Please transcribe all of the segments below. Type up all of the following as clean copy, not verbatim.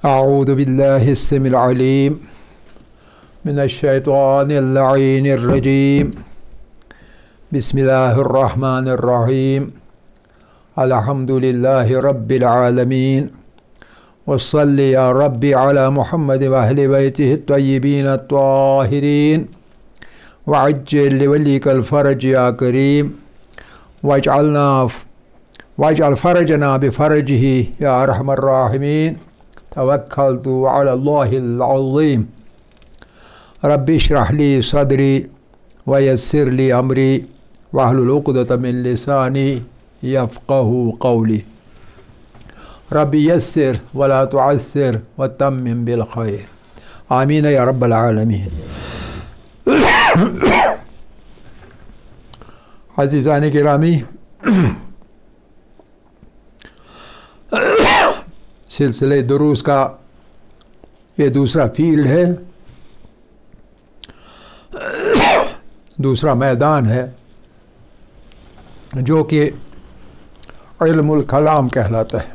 أعوذ بالله السميع العليم من الشيطان اللعين الرجيم بسم الله الرحمن الرحيم الحمد لله رب العالمين وصل يا ربي على محمد وأهل بيته الطيبين الطاهرين وعجل لوليك الفرج يا كريم واجعل فرجنا بفرجه يا أرحم الراحمين توكلت على الله العظيم ربي اشرح لي صدري ويسر لي أمري واحلل عقدة من لساني يفقه قولي ربي يسر ولا تعسر وتمم بالخير آمين يا رب العالمين. عزیزان گرامی، سلسلے دروس کا یہ دوسرا فیلڈ ہے، دوسرا میدان ہے جو کہ علم الکلام کہلاتا ہے۔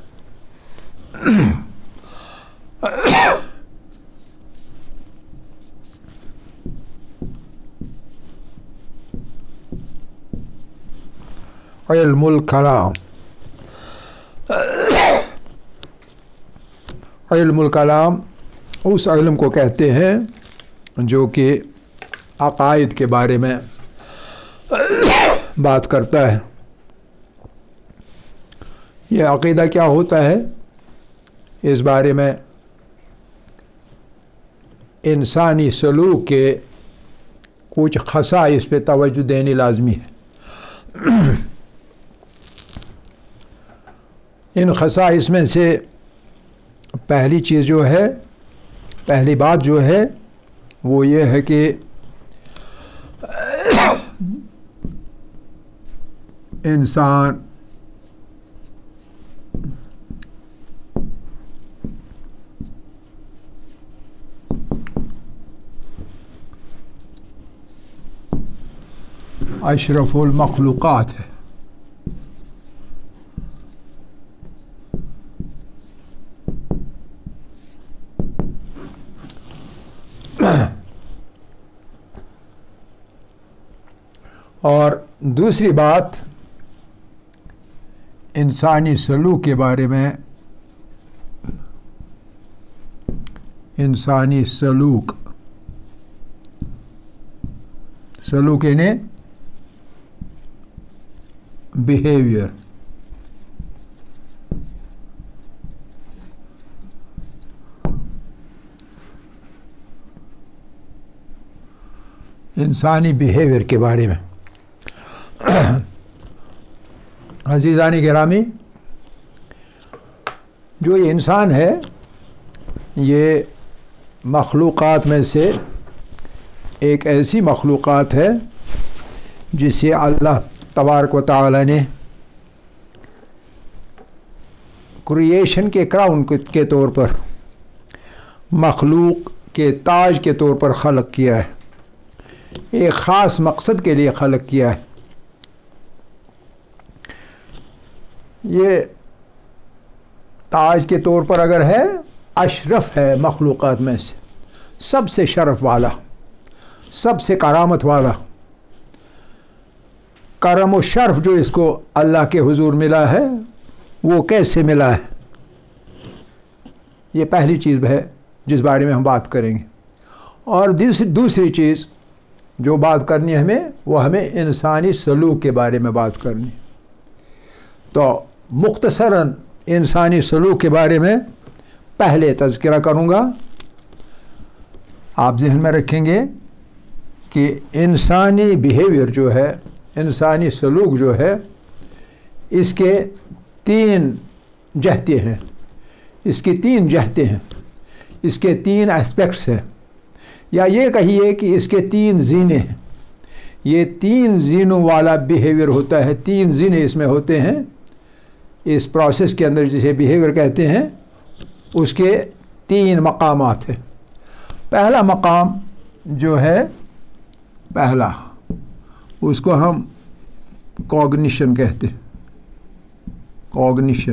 علم الکلام، علم الکلام اس علم کو کہتے ہیں جو کہ عقائد کے بارے میں بات کرتا ہے۔ یہ عقیدہ کیا ہوتا ہے، اس بارے میں انسانی سلوک کے کچھ خصائص پہ توجہ دینی لازمی ہے۔ ان خصائص میں سے پہلی چیز جو ہے، پہلی بات جو ہے وہ یہ ہے کہ انسان اشرف المخلوقات ہے۔ اور دوسری بات انسانی سلوک کے بارے میں، انسانی سلوک یعنی بیہیویئر۔ انسانی بیہیویئر کے بارے میں۔ عزیزان گرامی، جو یہ انسان ہے یہ مخلوقات میں سے ایک ایسی مخلوقات ہے جسے اللہ تبارک و تعالی نے کریشن کے کراؤن کے طور پر، مخلوق کے تاج کے طور پر خلق کیا ہے، ایک خاص مقصد کے لیے خلق کیا ہے۔ یہ تاج کے طور پر اگر ہے، اشرف ہے مخلوقات میں سے، سب سے شرف والا، سب سے کرامت والا، کرم و شرف جو اس کو اللہ کے حضور ملا ہے وہ کیسے ملا ہے، یہ پہلی چیز ہے جس بارے میں ہم بات کریں گے۔ اور دوسری چیز جو بات کرنی ہے ہمیں، وہ ہمیں انسانی سلوک کے بارے میں بات کرنی۔ تو مختصراً انسانی سلوک کے بارے میں پہلے تذکرہ کروں گا۔ آپ ذہن میں رکھیں گے کہ انسانی بیہیویئر جو ہے، انسانی سلوک جو ہے، اس کے تین جہتیں ہیں، اس کی تین جہتیں ہیں، اس کے تین اسپیکٹس ہیں، یا یہ کہیے کہ اس کے تین زینے ہیں۔ یہ تین زینوں والا بیہیویئر ہوتا ہے، تین زینے اس میں ہوتے ہیں اس پروسیس کے اندر، جسے بیہیویئر کہتے ہیں۔ اس کے تین مقامات ہیں۔ پہلا مقام جو ہے، پہلا اس کو ہم کوگنیشن کہتے ہیں، کوگنیشن۔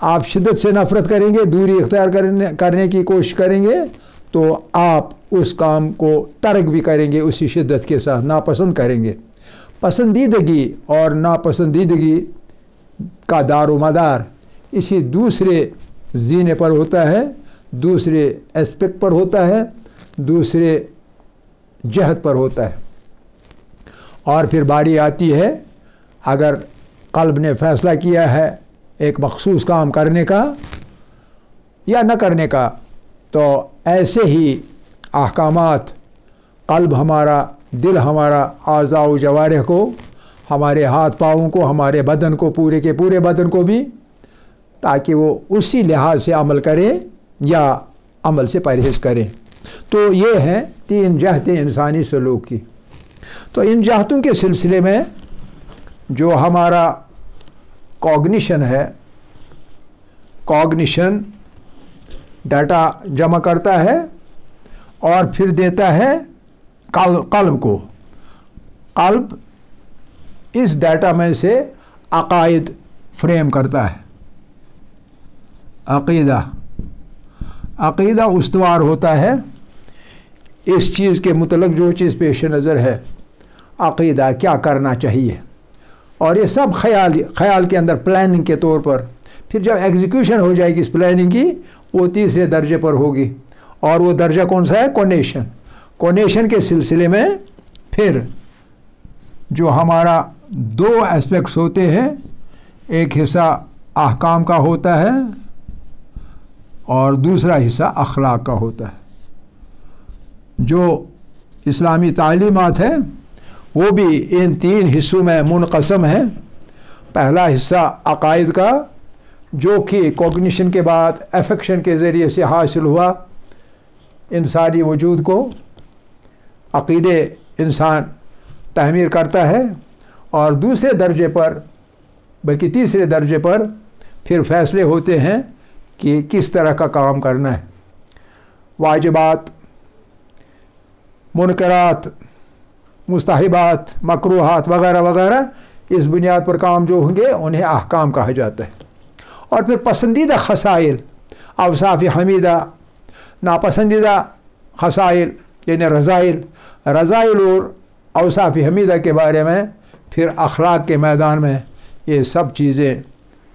آپ شدت سے نفرت کریں گے، دوری اختیار کرنے کی کوشش کریں گے، تو آپ اس کام کو ترک بھی کریں گے اسی شدت کے ساتھ، ناپسند کریں گے۔ پسندیدگی اور ناپسندیدگی کا دار و مدار اسی دوسرے زینے پر ہوتا ہے، دوسرے اسپیکٹ پر ہوتا ہے، دوسرے جہت پر ہوتا ہے۔ اور پھر باری آتی ہے اگر قلب نے فیصلہ کیا ہے ایک مخصوص کام کرنے کا یا نہ کرنے کا، تو ایسے ہی احکامات قلب ہمارا، دل ہمارا، اعضاء و جوارح کو، ہمارے ہاتھ پاؤں کو، ہمارے بدن کو، پورے کے پورے بدن کو بھی، تاکہ وہ اسی لحاظ سے عمل کریں یا عمل سے پرہیز کریں۔ تو یہ ہیں 3 جہتیں انسانی سلوک کی۔ تو ان جہتوں کے سلسلے میں جو ہمارا کوگنیشن ہے، کوگنیشن ڈاٹا جمع کرتا ہے اور پھر دیتا ہے قلب کو۔ قلب اس ڈیٹا میں سے عقائد فریم کرتا ہے، عقیدہ استوار ہوتا ہے اس چیز کے متعلق جو چیز پیش نظر ہے، عقیدہ کیا کرنا چاہیے، اور یہ سب خیال کے اندر پلاننگ کے طور پر، پھر جب ایگزیکیوشن ہو جائے گی اس پلاننگ کی، وہ تیسرے درجے پر ہوگی، اور وہ درجہ کون سا ہے؟ کونیشن۔ کونیشن کے سلسلے میں پھر جو ہمارا 2 اسپیکٹس ہوتے ہیں، ایک حصہ احکام کا ہوتا ہے اور دوسرا حصہ اخلاق کا ہوتا ہے۔ جو اسلامی تعلیمات ہیں وہ بھی ان 3 حصوں میں منقسم ہیں۔ پہلا حصہ عقائد کا، جو کہ کوگنیشن کے بعد افیکشن کے ذریعے سے حاصل ہوا انسانی وجود کو، عقیدے انسان تعمیر کرتا ہے، اور دوسرے درجے پر، بلکہ تیسرے درجے پر پھر فیصلے ہوتے ہیں کہ کس طرح کا کام کرنا ہے۔ واجبات، منکرات، مستحبات، مکروہات وغیرہ وغیرہ، اس بنیاد پر کام جو ہوں گے انہیں احکام کہا جاتا ہے۔ اور پھر پسندیدہ خصائل، اوصاف حمیدہ، ناپسندیدہ خصائل یعنی رذائل اور اوصاف حمیدہ کے بارے میں پھر اخلاق کے میدان میں یہ سب چیزیں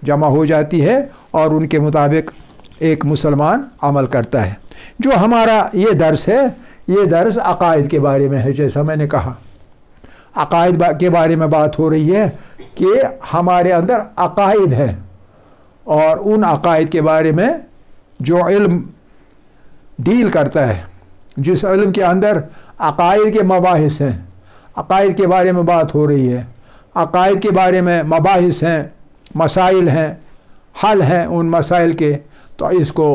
جمع ہو جاتی ہے، اور ان کے مطابق ایک مسلمان عمل کرتا ہے۔ جو ہمارا یہ درس ہے، یہ درس عقائد کے بارے میں ہے۔ جیسا میں نے کہا، عقائد کے بارے میں بات ہو رہی ہے کہ ہمارے اندر عقائد ہیں، اور ان عقائد کے بارے میں جو علم ڈیل کرتا ہے، جس علم کے اندر عقائد کے مباحث ہیں، عقائد کے بارے میں بات ہو رہی ہے، عقائد کے بارے میں مباحث ہیں، مسائل ہیں، حل ہیں ان مسائل کے، تو اس کو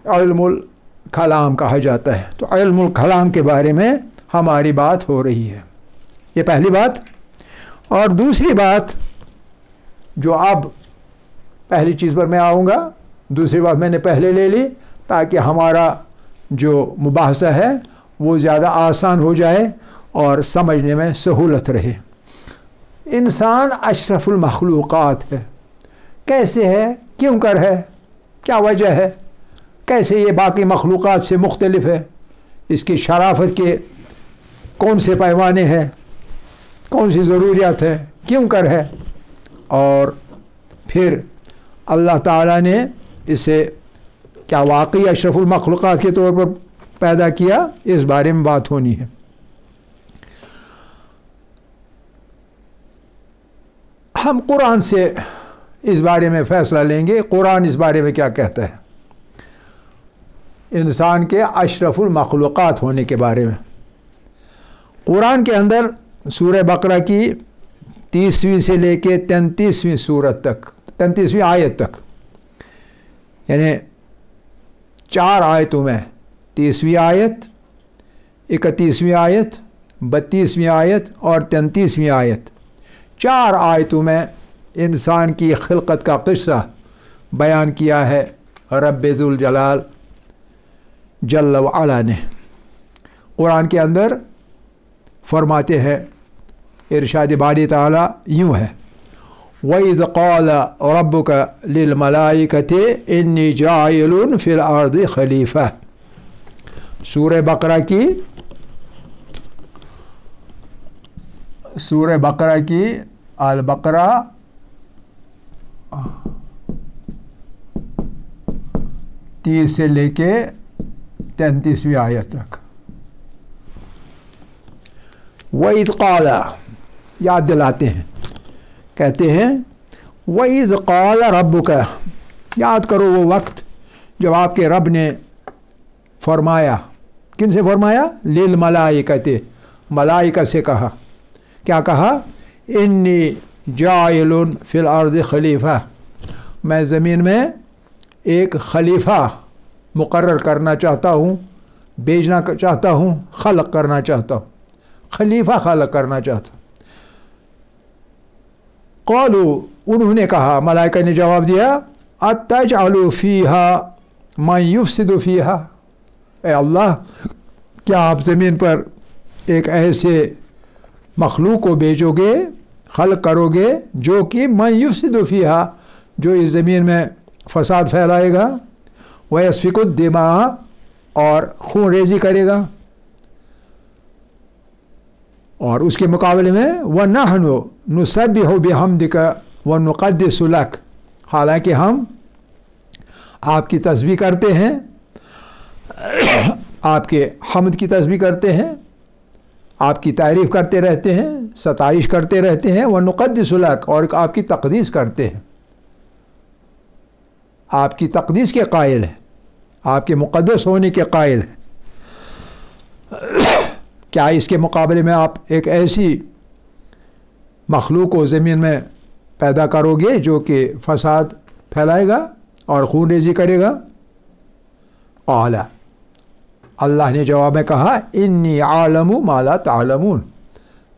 علم الکلام کہا جاتا ہے۔ تو علم الکلام کے بارے میں ہماری بات ہو رہی ہے، یہ پہلی بات۔ اور دوسری بات جو اب پہلی چیز پر میں آؤں گا، دوسری بات میں نے پہلے لے لی تاکہ ہمارا جو مباحثہ ہے وہ زیادہ آسان ہو جائے اور سمجھنے میں سہولت رہے۔ انسان اشرف المخلوقات ہے۔ کیسے ہے؟ کیوں کر ہے؟ کیا وجہ ہے؟ کیسے یہ باقی مخلوقات سے مختلف ہے؟ اس کی شرافت کے کون سے پیمانے ہیں؟ کون سی ضروریات ہے؟ کیوں کر ہے؟ اور پھر اللہ تعالیٰ نے اسے کیا واقعی اشرف المخلوقات کے طور پر پیدا کیا؟ اس بارے میں بات ہونی ہے۔ ہم قرآن سے اس بارے میں فیصلہ لیں گے، قرآن اس بارے میں کیا کہتا ہے انسان کے اشرف المخلوقات ہونے کے بارے میں۔ قرآن کے اندر سورہ بقرہ کی 30ویں سے لے کے 33ویں سورت تک، 33ویں آیت تک، یعنی 4 آیتوں میں 30ویں آیت، 31ویں آیت، 32ویں آیت اور 33ویں آیت، 4 آیتوں میں انسان کی خلقت کا قصہ بیان کیا ہے رب ذوالجلال جل وعلا نے۔ قرآن کے اندر فرماتے ہیں، ارشاد باری تعالیٰ یوں ہے، وَإِذْ قَالَ رَبُّكَ لِلْمَلَائِكَةِ إِنِّي جَاعِلٌ فِي الْأَرْضِ خَلِيفَةً. سورہ بقرہ کی البقرہ 30 سے لے کے 33ویں آیت تک. وَإِذْ قَالَ یاد دلاتے ہیں، کہتے ہیں وَإِذْ قَالَ رَبُّكَ، یاد کرو وہ وقت جب آپ کے رب نے فرمایا. کن سے فرمایا؟ للملائکۃ، ملائکہ سے کہا. کیا کہا؟ انی جاعل فی الارض خلیفہ، میں زمین میں ایک خلیفہ مقرر کرنا چاہتا ہوں، بھیجنا چاہتا ہوں، خلق کرنا چاہتا ہوں، خلیفہ خلق کرنا چاہتا ہوں. قالوا، انہوں نے کہا، ملائکہ نے جواب دیا، اتجعل فیہا من یفسد فیہا، اے اللہ کیا آپ زمین پر ایک ایسے مخلوق کو بھیجو گے، خلق کرو گے جو کہ من یفسد فیہا، جو اس زمین میں فساد پھیلائے گا، ویسفک الدماء، اور خون ریزی کرے گا، اور اس کے مقابلے میں وَنَحْنُ نُسَبِّحُ بِحَمْدِكَ وَنُقَدِّسُ لَكَ، حالانکہ ہم آپ کی تسبیح کرتے ہیں، آپ کے حمد کی تسبیح کرتے ہیں، آپ کی تعریف کرتے رہتے ہیں، ستائش کرتے رہتے ہیں، وَنُقَدِّسُ لَكَ، اور آپ کی تقدیس کرتے ہیں، آپ کی تقدیس کے قائل ہیں، آپ کے مقدس ہونے کے قائل ہیں. کیا اس کے مقابلے میں آپ ایک ایسی مخلوق کو زمین میں پیدا کرو گے جو کہ فساد پھیلائے گا اور خون ریزی کرے گا؟ قال، اللہ نے جواب میں کہا، انی عالم ما لا تعلمون،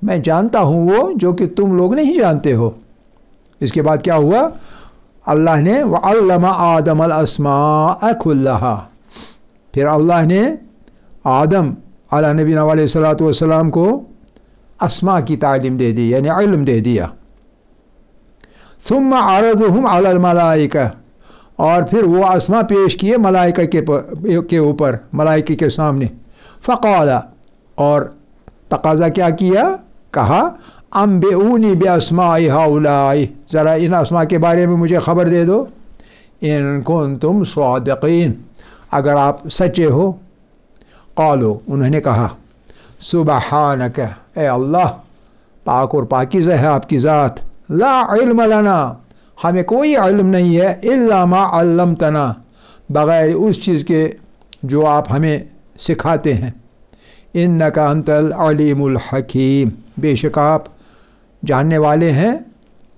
میں جانتا ہوں وہ جو کہ تم لوگ نہیں جانتے ہو. اس کے بعد کیا ہوا؟ اللہ نے وعلم آدم الاسماء کلہا، پھر اللہ نے آدم علیہ نبینا علیہ الصلوۃ والسلام کو اسماء کی تعلیم دے دی، یعنی علم دے دیا. ثم عرضهم علی الملائکہ، اور پھر وہ اسماء پیش کیے ملائکہ کے اوپر، ملائکہ کے سامنے. فقال، اور تقاضا کیا کیا؟ کہا، انبئونی باسماء ہؤلاء، ذرا ان اسماء کے بارے میں مجھے خبر دے دو، ان کنتم صادقین، اگر آپ سچے ہو. قالوا، انہوں نے کہا، سبحانک، اے اللہ پاک اور پاکیزہ ہے آپ کی ذات، لا علم لنا، ہمیں کوئی علم نہیں ہے، الا ما علمتنا، بغیر اس چیز کے جو آپ ہمیں سکھاتے ہیں. انک انت العلیم الحکیم، بے شک آپ جاننے والے ہیں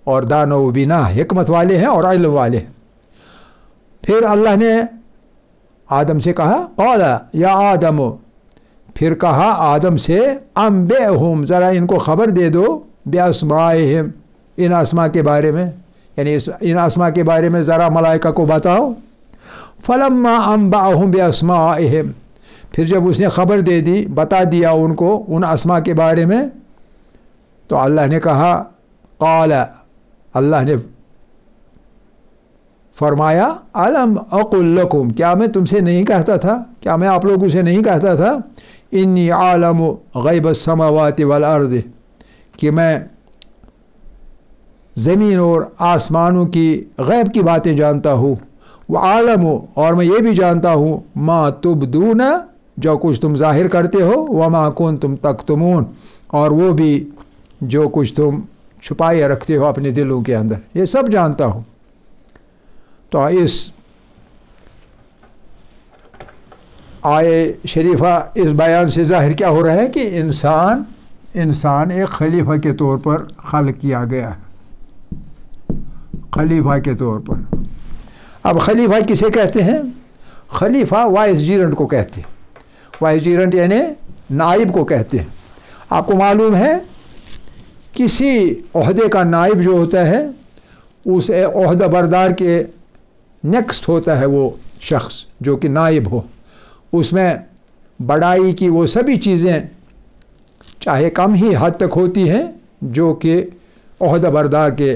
اور دان و بینا، حکمت والے ہیں اور علم والے ہیں. پھر اللہ نے آدم سے کہا، قال یا آدم، پھر کہا آدم سے، انبئہم، ذرا ان کو خبر دے دو، باسمائہم، ان اسماء کے بارے میں، یعنی ان اسماء کے بارے میں ذرا ملائکہ کو بتاؤ. فلما انبأہم باسمائہم، پھر جب اس نے خبر دے دی، بتا دیا ان کو ان اسماء کے بارے میں، تو اللہ نے کہا، قال، اللہ نے فرمایا، الم اقل لکم، کیا میں تم سے نہیں کہتا تھا، کیا میں آپ لوگوں سے نہیں کہتا تھا، انی عالم غیب السماوات والارض، کہ میں زمین اور آسمانوں کی غیب کی باتیں جانتا ہوں، وعالم، اور میں یہ بھی جانتا ہوں، ما تبدون، جو کچھ تم ظاہر کرتے ہو، وما کنتم تکتمون، اور وہ بھی جو کچھ تم چھپائے رکھتے ہو اپنے دلوں کے اندر، یہ سب جانتا ہوں. تو اس آیے شریفہ اس بیان سے ظاہر کیا ہو رہا ہے کہ انسان ایک خلیفہ کے طور پر خلق کیا گیا ہے، خلیفہ کے طور پر. اب خلیفہ کسے کہتے ہیں؟ خلیفہ وائس جیرنٹ کو کہتے ہیں. وائس جیرنٹ یعنی نائب کو کہتے ہیں. آپ کو معلوم ہے کسی عہدے کا نائب جو ہوتا ہے، اس عہدہ بردار کے نیکسٹ ہوتا ہے وہ شخص جو کہ نائب ہو. اس میں بڑائی کی وہ سبھی چیزیں چاہے کم ہی حد تک ہوتی ہیں جو کہ عہدہ بردار کے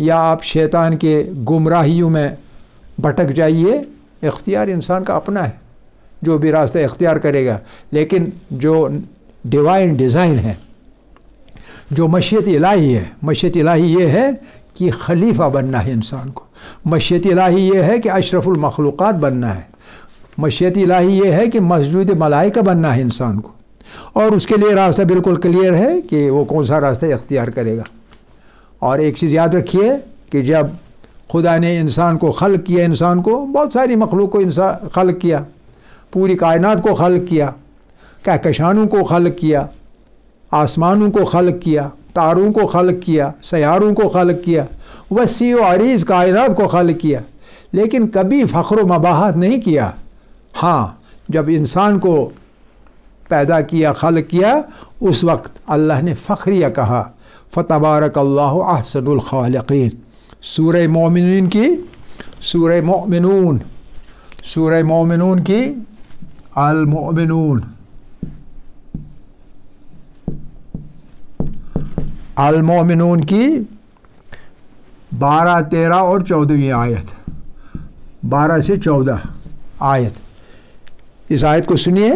یا آپ شیطان کے گمراہیوں میں بھٹک جائیے، اختیار انسان کا اپنا ہے، جو بھی راستہ اختیار کرے گا. لیکن جو ڈیوائن ڈیزائن ہے، جو مشیت الہی ہے، مشیت الہی یہ ہے کہ خلیفہ بننا ہے انسان کو. مشیت الہی یہ ہے کہ اشرف المخلوقات بننا ہے. مشیت الہی یہ ہے کہ مسجود ملائکہ بننا ہے انسان کو. اور اس کے لیے راستہ بالکل کلیئر ہے کہ وہ کون سا راستہ اختیار کرے گا. اور ایک چیز یاد رکھیے کہ جب خدا نے انسان کو خلق کیا، انسان کو، بہت ساری مخلوق کو انسان خلق کیا، پوری کائنات کو خلق کیا، کہکشانوں کو خلق کیا، آسمانوں کو خلق کیا، تاروں کو خلق کیا، سیاروں کو خلق کیا، وسیع و عریض کائنات کو خلق کیا، لیکن کبھی فخر و مباحت نہیں کیا. ہاں، جب انسان کو پیدا کیا، خلق کیا، اس وقت اللہ نے فخریہ کہا، فتبارک اللہ احسن الخالقین. سورہ مومنون کی، سورہ مومنون، سورہ مومنون کی، المؤمنون، المؤمنون کی 12، 13 اور 14ویں آیت، 12 سے 14 آیت. اس آیت کو سنیے.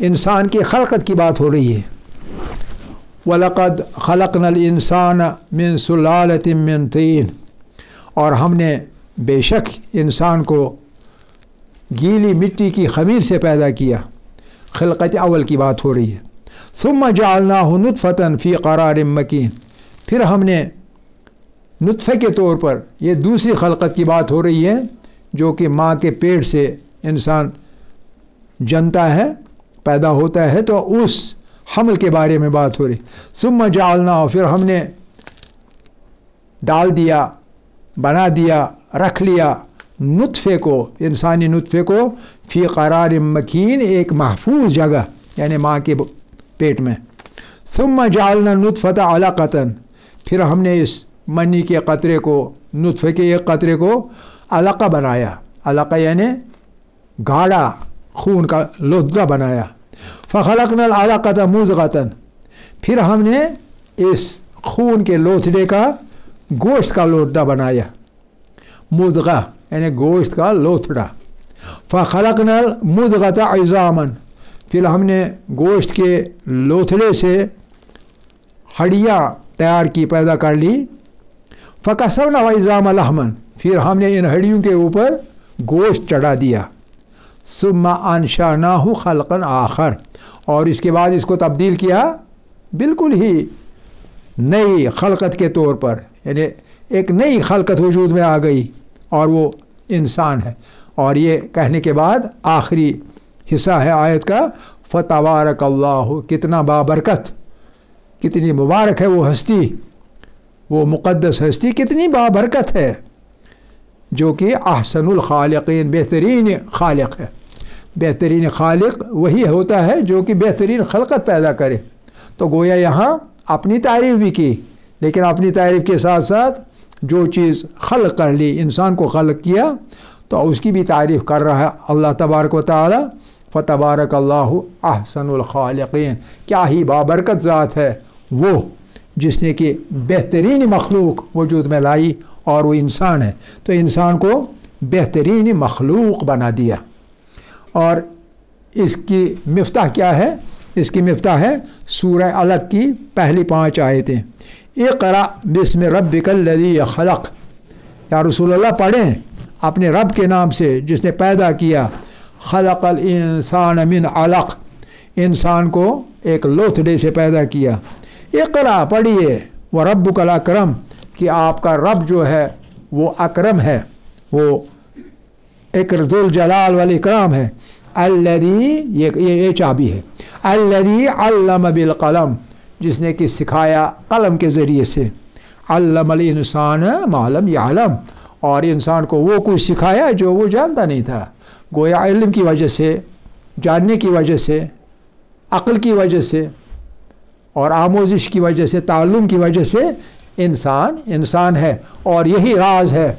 انسان کی خلقت کی بات ہو رہی ہے. وَلَقَدْ خَلَقْنَا الْإِنسَانَ مِنْ سُلَالَةٍ مِّن طِينٍ، اور ہم نے بے شک انسان کو گیلی مٹی کی خمیر سے پیدا کیا. خلقت اول کی بات ہو رہی ہے. ثُمَّ جَعَلْنَاهُ نُطْفَةً فِي قَرَارٍ مَّكِينٍ، پھر ہم نے نطفے کے طور پر، یہ دوسری خلقت کی بات ہو رہی ہے جو کہ ماں کے پیٹ سے انسان جنتا ہے، پیدا ہوتا ہے، تو اس حمل کے بارے میں بات ہو رہی. ثم جعلناہ، پھر ہم نے ڈال دیا، بنا دیا، رکھ لیا نطفے کو، انسانی نطفے کو، فی قرار مکین، ایک محفوظ جگہ، یعنی ماں کے پیٹ میں. ثم جعلنا نطفۃ علقۃ، پھر ہم نے اس منی کے قطرے کو، نطفے کے ایک قطرے کو علقہ بنایا. علقہ یعنی گاڑھا خون کا لوتھڑا بنایا. فخلقنا العلقۃ مضغۃ، پھر ہم نے اس خون کے لوتھڑے کا گوشت کا لوتھڑا بنایا. مضغہ یعنی گوشت کا لوتھڑا. فخلقنا المضغۃ عظاما، پھر ہم نے گوشت کے لوتھڑے سے ہڈیاں تیار کی، پیدا کر لی. فکسونا العظام لحما، پھر ہم نے ان ہڈیوں کے اوپر گوشت چڑھا دیا. ثم انشأناہ خلقا آخر، اور اس کے بعد اس کو تبدیل کیا بالکل ہی نئی خلقت کے طور پر، یعنی ایک نئی خلقت وجود میں آ گئی، اور وہ انسان ہے. اور یہ کہنے کے بعد آخری حصہ ہے آیت کا، فتبارک اللہ، کتنا بابرکت، کتنی مبارک ہے وہ ہستی، وہ مقدس ہستی کتنی بابرکت ہے، جو کہ احسن الخالقین، بہترین خالق ہے. بہترین خالق وہی ہوتا ہے جو کہ بہترین خلقت پیدا کرے. تو گویا یہاں اپنی تعریف بھی کی، لیکن اپنی تعریف کے ساتھ ساتھ جو چیز خلق کر لی، انسان کو خلق کیا، تو اس کی بھی تعریف کر رہا ہے اللہ تبارک و تعالی. فتبارک اللہ احسن الخالقین، کیا ہی بابرکت ذات ہے وہ جس نے کہ بہترین مخلوق وجود میں لائی، اور وہ انسان ہے. تو انسان کو بہترین مخلوق بنا دیا. اور اس کی مفتاح کیا ہے؟ اس کی مفتاح ہے سورہ علق کی پہلی 5 آیتیں. اقرأ بسم ربک الذی خلق، یا رسول اللہ پڑھیں اپنے رب کے نام سے جس نے پیدا کیا. خلق الانسان من علق، انسان کو ایک لوتھڑے سے پیدا کیا. اقرأ، پڑھیے، وربک الاکرم، کہ آپ کا رب جو ہے وہ اکرم ہے، وہ ذو الجلال والاکرام ہے. الذی، یہ چابی ہے، الذی علم بالقلم، جس نے کہ سکھایا قلم کے ذریعے سے. علم الانسان ما لم یعلم، اور انسان کو وہ کچھ سکھایا جو وہ جانتا نہیں تھا. گویا علم کی وجہ سے، جاننے کی وجہ سے، عقل کی وجہ سے، اور آموزش کی وجہ سے، تعلم کی وجہ سے انسان ہے. اور یہی راز ہے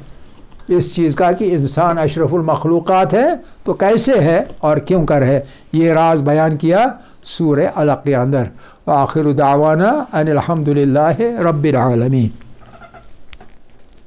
اس چیز کا کہ انسان اشرف المخلوقات ہے. تو کیسے ہے اور کیوں کر ہے، یہ راز بیان کیا سورہ علق کے اندر. وآخر دعوانا ان الحمد للہ رب العالمین.